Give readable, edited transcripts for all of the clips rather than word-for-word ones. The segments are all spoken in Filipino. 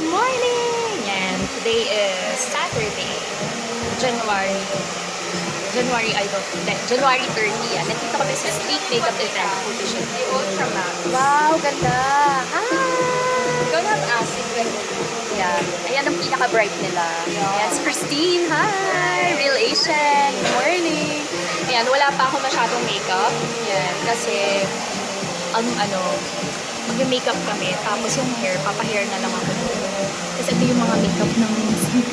morning! Yan, today is Saturday, January, January 30. Yan, nandito kami sa Street Makeup Event Photoshoot. The Ultraman. Wow, ganda! Hi! Don't have acid Yan. Ayan ang pinaka-bright nila. Ayan, si Christine. Hi! Real Asian. Good morning. Ayan, wala pa ako masyadong makeup. Yan, kasi, mag-makeup kami, tapos yung hair, papahair na lang ako. Kasi ito yung mga makeup ng sleep.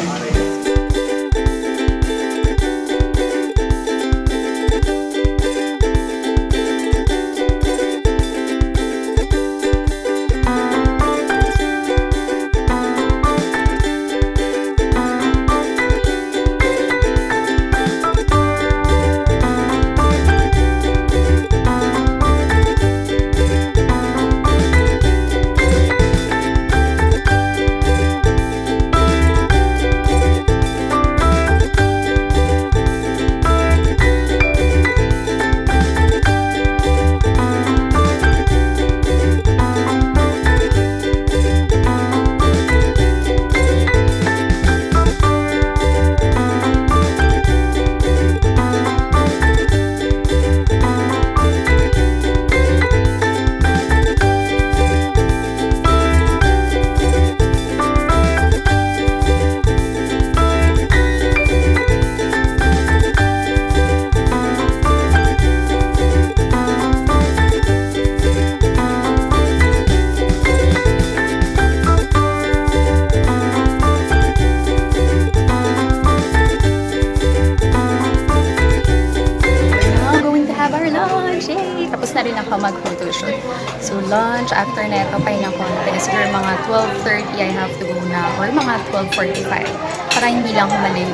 Tapos na rin ako mag-photoshoot. So, lunch, after neto, pahinga konti. Siguro mga 12:30, I have to go na. Or mga 12:45. Para hindi lang ako malate.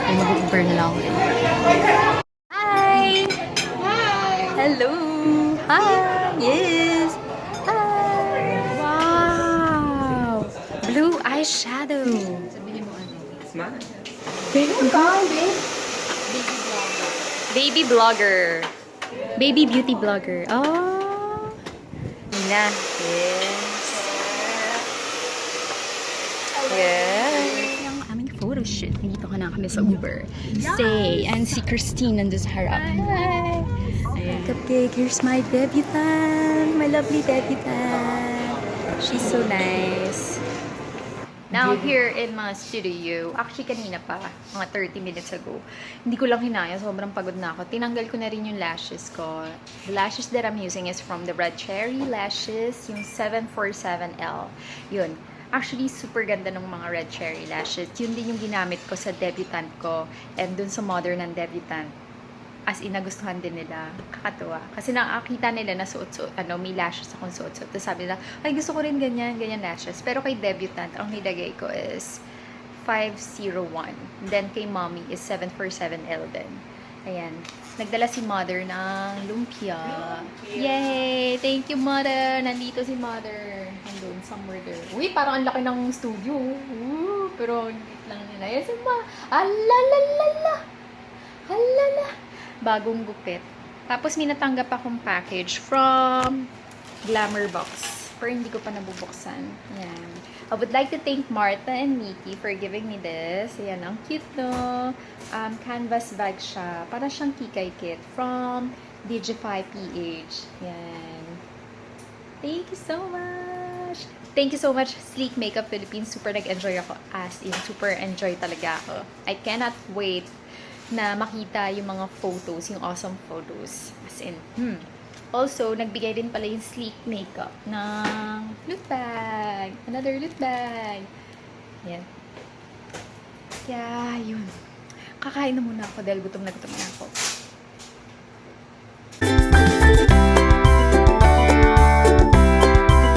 Ay, mag-Uber na lang ako. Hi! Hi! Hello! Hi! Yes! Hi! Wow! Blue eyeshadow! Sabihin mo ano? Smart. Baby vlogger. Baby beauty vlogger. Oh. Nina. Yes. Yes. Yung aming photoshoot. Nandito ka na kami sa Uber. Say. And si Christine nandun sa harap. Hi. Ayan. Cupcake. Here's my debutant. My lovely debutant. She's so nice. Now, here in my studio, actually kanina pa, mga 30 minutes ago, hindi ko lang hinaya, sobrang pagod na ako. Tinanggal ko na rin yung lashes ko. The lashes that I'm using is from the Red Cherry Lashes, yung 747L. Yun. Actually, super ganda ng mga Red Cherry Lashes. Yun din yung ginamit ko sa debutant ko and dun sa modern ng debutant. As in, nagustuhan din nila. Kakatuwa. Kasi nakakita nila na suot-suot, may lashes akong suot-suot. Tapos sabi nila, ay gusto ko rin ganyan lashes. Pero kay debutant, ang nilagay ko is 501. Then kay mommy is 747L din. Ayan. Nagdala si mother ng lumpia. Yay! Thank you, mother! Nandito si mother. Nandun, somewhere there. Uy, parang ang laki ng studio. Pero, lang nila. Yes, ma. Alalalala! Halala! Bagong gupit. Tapos, may natanggap akong package from Glamour Box. Pero hindi ko pa nabubuksan. Yan. I would like to thank Martha and Mickey for giving me this. Ayan, ang cute, no? Canvas bag siya. Para siyang kikay kit from Digify PH. Yan. Thank you so much! Thank you so much, Sleek Makeup Philippines. Super nag-enjoy ako. As in, super enjoy talaga ako. I cannot wait na makita yung mga photos, yung awesome photos. As in, Also, nagbigay din pala yung Sleek Makeup ng loot bag. Another loot bag. Yan. Kaya, yun. Kakain na muna ako dahil gutom na ako.